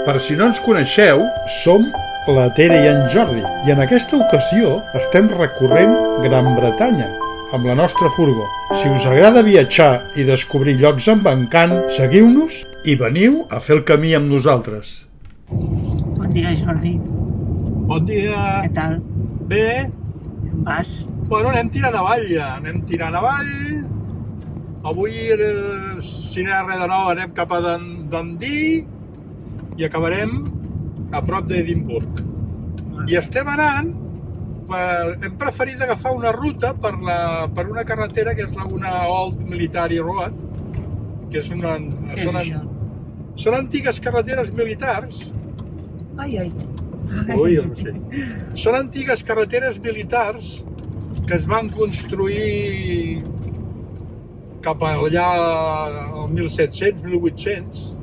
Per si no ens coneixeu, som la Tere i en Jordi i en aquesta ocasió estem recorrent Gran Bretanya amb la nostra furgó. Si us agrada viatjar i descobrir llocs amb encant, seguiu-nos i veniu a fer el camí amb nosaltres. Bon dia, Jordi. Bon dia. Què tal? Bé? On vas? Bueno, anem tirant avall ja. Anem tirant avall. Avui, si no hi ha res de nou, anem cap a Dundee i acabarem a prop d'Edimburg. I estem anant, hem preferit agafar una ruta per una carretera que és una Old Military Road, que és són antigues carreteres militars. Ai. Ui, no sé. Són antigues carreteres militars que es van construir cap allà al 1700, 1800,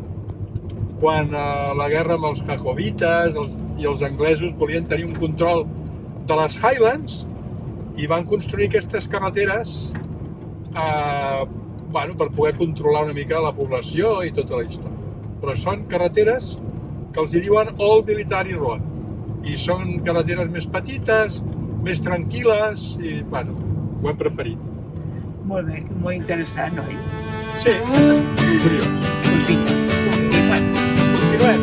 quan la guerra amb els jacobites i els anglesos volien tenir un control de les Highlands i van construir aquestes carreteres per poder controlar una mica la població i tota la història. Però són carreteres que els diuen Old Military Road i són carreteres més petites, més tranquil·les i, ho hem preferit. Molt bé, molt interessant, oi? Sí, curiós. Doncs vinga, Continuem.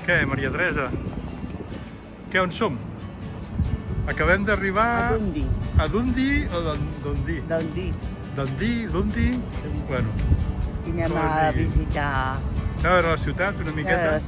Què, Maria Teresa? Què, on som? Acabem d'arribar A Dundee. a Dundee o Dundee? Dundee. Bueno, I anem a visitar... a veure la ciutat una miqueta.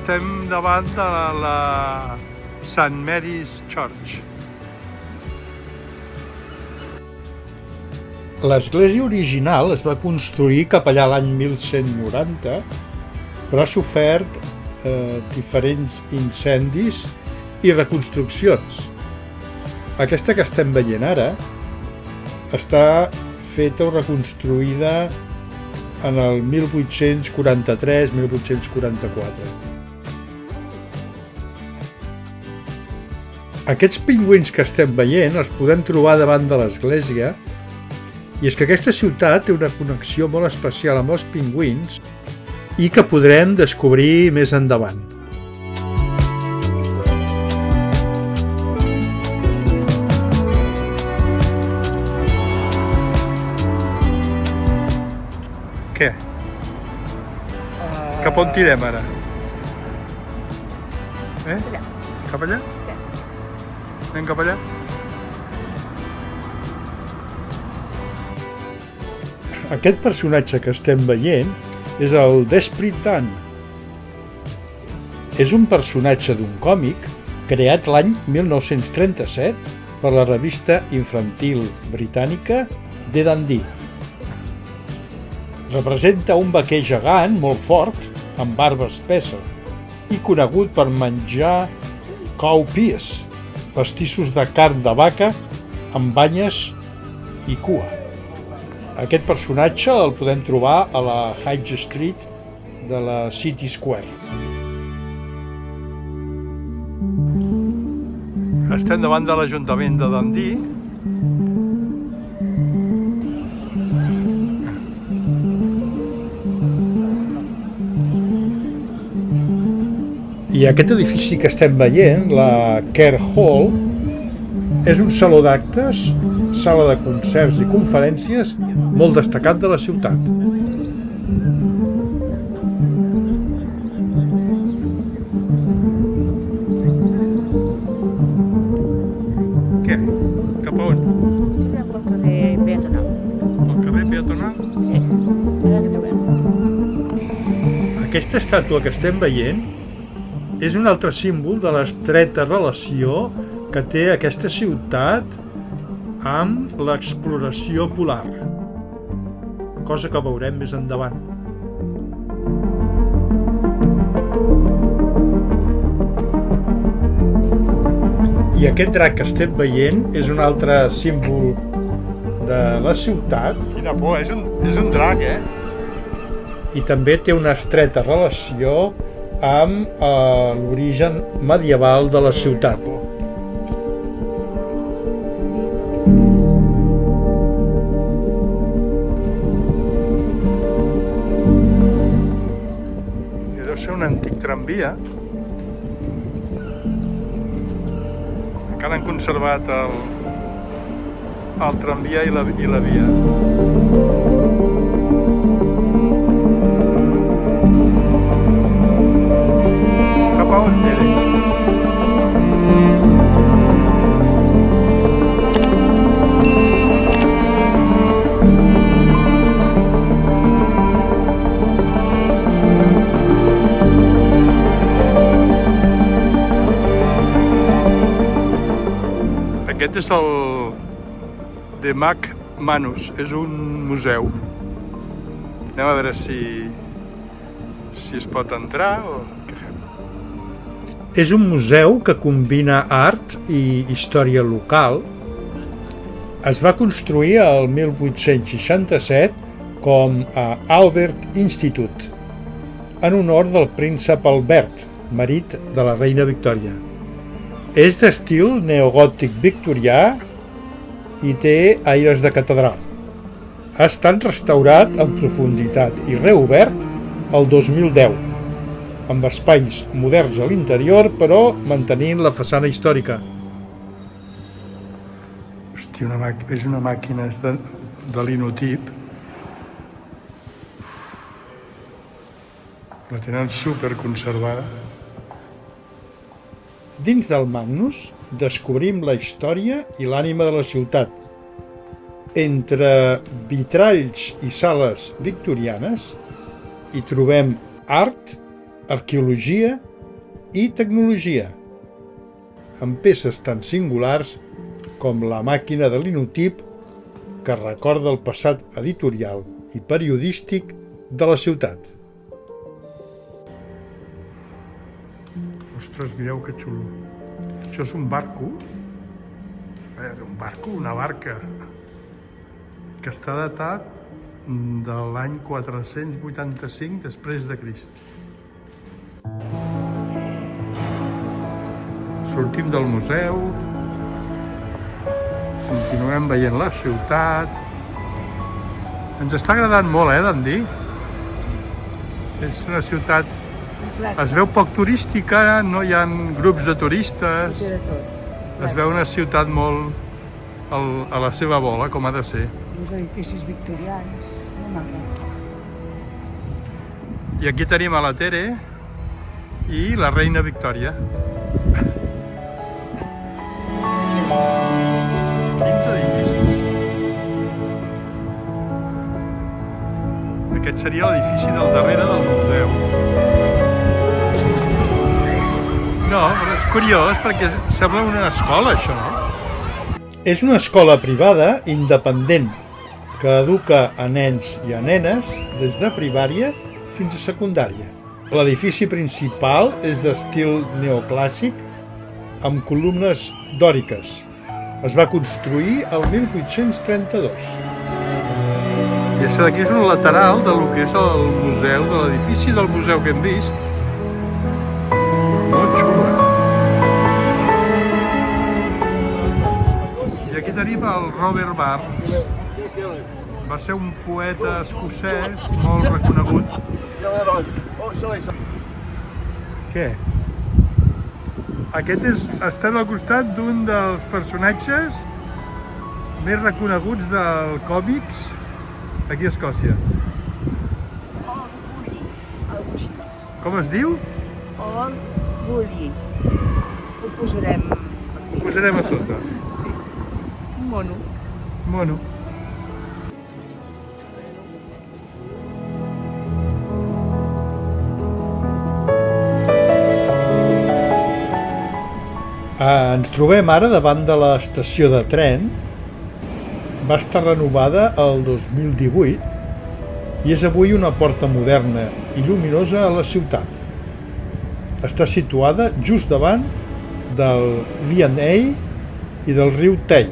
Estem davant de la St. Mary's Church. L'església original es va construir cap allà l'any 1190, però ha sofert diferents incendis i reconstruccions. Aquesta que estem veient ara està feta o reconstruïda en el 1843-1844. Aquests pingüins que estem veient els podem trobar davant de l'església i és que aquesta ciutat té una connexió molt especial amb els pingüins i que podrem descobrir més endavant. Què? Cap on tirem ara? Cap allà? Anem cap allà? Aquest personatge que estem veient és el Desprit Dan. És un personatge d'un còmic creat l'any 1937 per la revista infantil britànica The Dundee. Representa un vaquer gegant molt fort, amb barba espessa, i conegut per menjar cowpeas, pastissos de carn de vaca amb banyes i cua. Aquest personatge el podem trobar a la High Street de la City Square. Estem davant de l'Ajuntament de Dundee. I aquest edifici que estem veient, la Kerr Hall, és un saló d'actes, sala de concerts i conferències molt destacat de la ciutat. Què? Cap a on? Anem pel carrer peatonal. Pel carrer peatonal? Sí, ara que trobem. Aquesta estàtua que estem veient és un altre símbol de l'estreta relació que té aquesta ciutat amb l'exploració polar. cosa que veurem més endavant. I aquest drac que estem veient és un altre símbol de la ciutat. Quina por, és un drac, eh? I també té una estreta relació amb l'origen medieval de la ciutat. Deu ser un antic tramvia. Encara han conservat el tramvia i la via. Cap a on aniré? Aquest és el de Mag Manus, és un museu. Anem a veure si es pot entrar o què fem. És un museu que combina art i història local. Es va construir el 1867 com a Albert Institute, en honor del príncep Albert, marit de la reina Victòria. És d'estil neogòtic victorià i té aires de catedral. Ha estat restaurat en profunditat i reobert el 2010, amb espais moderns a l'interior, però mantenint la façana històrica. Hòstia, és una màquina de linotip. La tenen superconservada. Dins del Magnus descobrim la història i l'ànima de la ciutat. Entre vitralls i sales victorianes hi trobem art, arqueologia i tecnologia, amb peces tan singulars com la màquina de linotip que recorda el passat editorial i periodístic de la ciutat. Ostres, mireu que xulo. Això és un barco. Una barca, que està datat de l'any 485 després de Crist. Sortim del museu, continuem veient la ciutat. Ens està agradant molt, Dundee? És una ciutat... Es veu poc turística, no hi ha grups de turistes. Es veu una ciutat molt a la seva bola, com ha de ser. Uns edificis victorians. I aquí tenim a la Tere i la reina Victòria. 15 edificis. Aquest seria l'edifici del darrere del museu. No, però és curiós perquè sembla una escola, això, no? És una escola privada independent que educa a nens i a nenes des de primària fins a secundària. L'edifici principal és d'estil neoclàssic amb columnes dòriques. Es va construir el 1832. I això d'aquí és un lateral de lo que és el museu, de l'edifici del museu que hem vist. Molt xulo, I aquí tenim el Robert Burns. Va ser un poeta escocès molt reconegut. Què? Estem al costat d'un dels personatges més reconeguts del còmics aquí a Escòcia. Com es diu? All Bullies. Ho posarem aquí. Ho posarem a sota. Sí. Un mono. Mono. Ens trobem ara davant de l'estació de tren. Va estar renovada el 2018 i és avui una porta moderna i lluminosa a la ciutat. Està situada just davant del V&A i del riu Tay.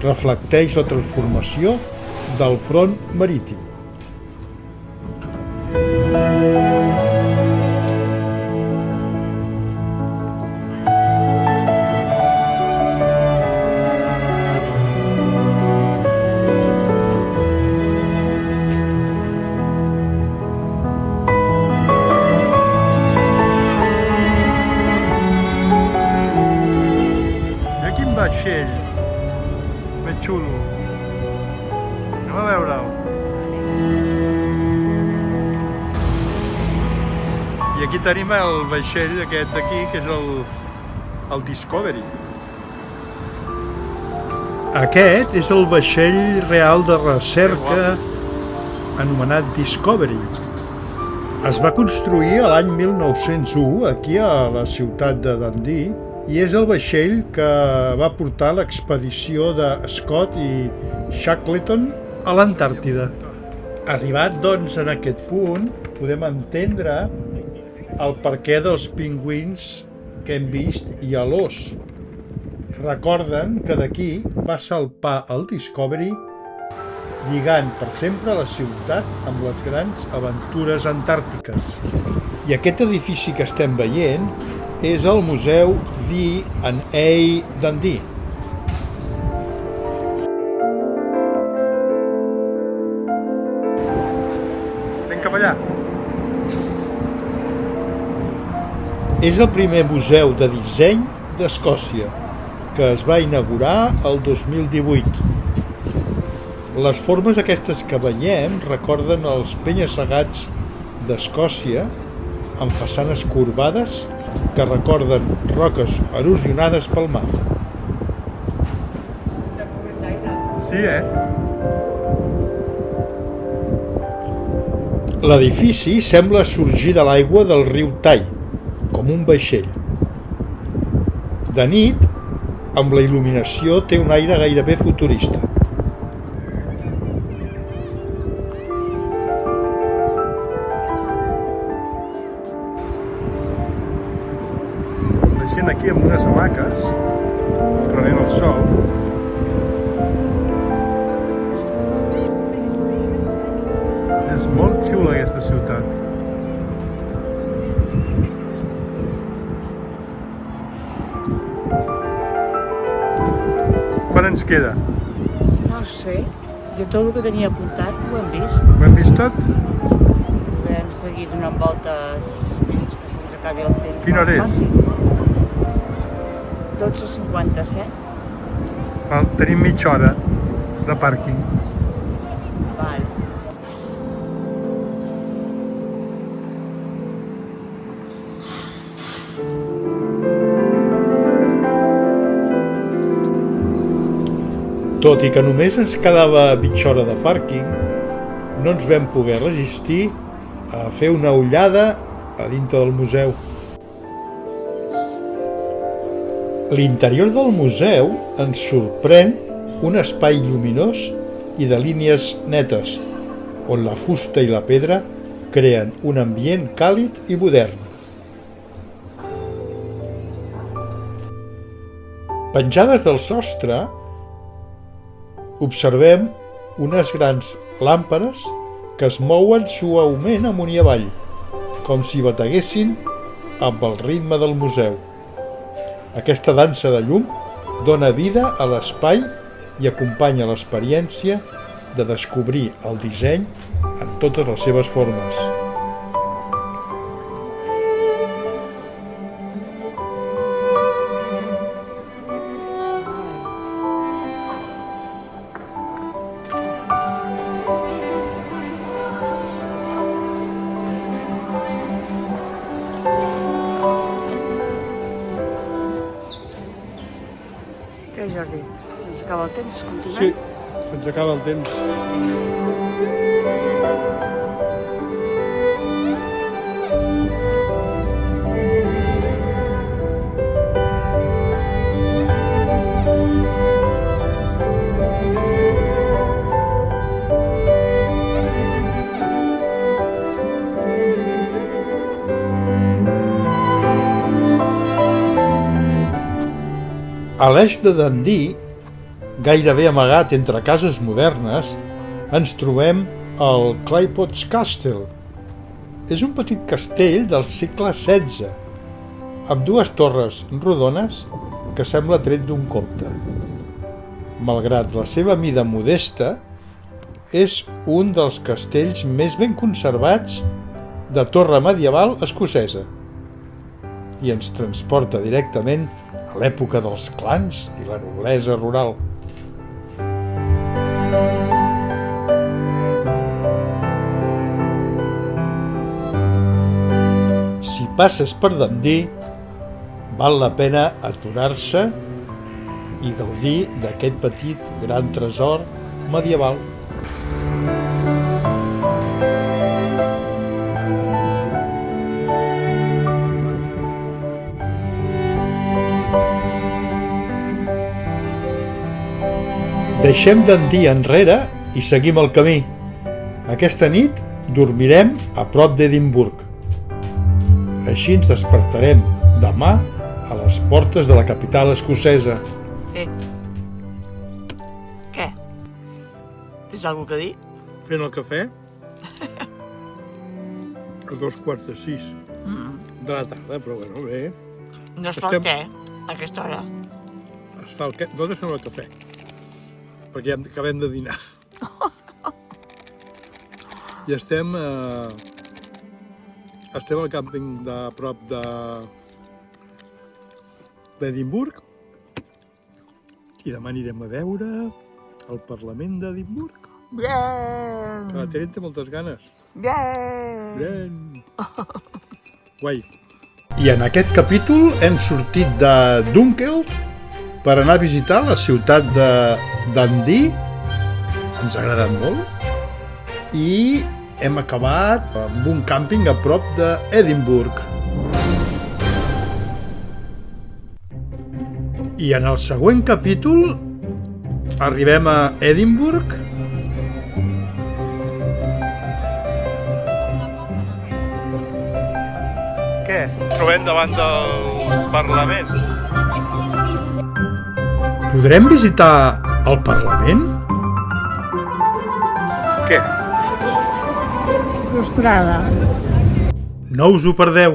Reflecteix la transformació del front marítim. Vaixell més xulo, anem a veure'l. I aquí tenim el vaixell aquest d'aquí, que és el Discovery. Aquest és el vaixell real de recerca anomenat Discovery. Es va construir a l'any 1901 aquí a la ciutat de Dundee i és el vaixell que va portar l'expedició de Scott i Shackleton a l'Antàrtida. Arribat, doncs, en aquest punt, podem entendre el perquè dels pingüins que hem vist i a l'os. Recorden que d'aquí va salpar el Discovery, lligant per sempre la ciutat amb les grans aventures antàrtiques. I aquest edifici que estem veient és el Museu V&A Dundee. Anem cap allà. És el primer museu de disseny d'Escòcia, que es va inaugurar el 2018. Les formes aquestes que veiem recorden els penya-segats d'Escòcia, amb façanes corbades que recorden roques erosionades pel mar. Sí, L'edifici sembla sorgir de l'aigua del riu Tay, com un vaixell. De nit, amb la il·luminació, té un aire gairebé futurista. La gent aquí amb unes hamaques, prenent el sol. És molt xula aquesta ciutat. Quan ens queda? No sé, jo tot el que tenia apuntat ho hem vist. Ho hem vist tot? Hem seguit donant voltes fins que se'ns acabi el temps. Quina hora és? 12:57. Tenim mitja hora de pàrquing. Vale. Tot i que només ens quedava mitja hora de pàrquing, no ens vam poder resistir a fer una ullada a dintre del museu. L'interior del museu ens sorprèn un espai lluminós i de línies netes, on la fusta i la pedra creen un ambient càlid i modern. Penjades del sostre, observem unes grans làmperes que es mouen suaument amunt i avall, com si bateguessin amb el ritme del museu. Aquesta dansa de llum dona vida a l'espai i acompanya l'experiència de descobrir el disseny en totes les seves formes. Què, Jordi? Se'ns acaba el temps? Continuem? Sí, se'ns acaba el temps. A l'est de Dundee, gairebé amagat entre cases modernes, ens trobem el Claypot's Castle. És un petit castell del segle XVI, amb dues torres rodones que sembla tret d'un conte. Malgrat la seva mida modesta, és un dels castells més ben conservats de torre medieval escocesa i ens transporta directament a l'època dels clans i la noblesa rural. Si passes per Dundee, val la pena aturar-se i gaudir d'aquest petit gran tresor medieval. Deixem Dundee enrere i seguim el camí. Aquesta nit dormirem a prop d'Edimburg. Així ens despertarem demà a les portes de la capital escocesa. Què? Tens alguna cosa a dir? Fent el cafè a 5:45 de la tarda, però bueno, bé. No es fa el què a aquesta hora. Es fa el què? Nosaltres fem el cafè, perquè ja acabem de dinar. I estem al càmping de prop d'Edimburg i demà anirem a veure el Parlament d'Edimburg. Bien! La Tere té moltes ganes. Bien! Bien! Guai! I en aquest capítol hem sortit de Dunkeld per anar a visitar la ciutat de Dundee. Ens ha agradat molt. I hem acabat amb un càmping a prop d'Edimburg. I en el següent capítol arribem a Edimburg. Què? Ens trobem davant del Parlament. Podrem visitar el Parlament? Què? Frustrada. No us ho perdeu.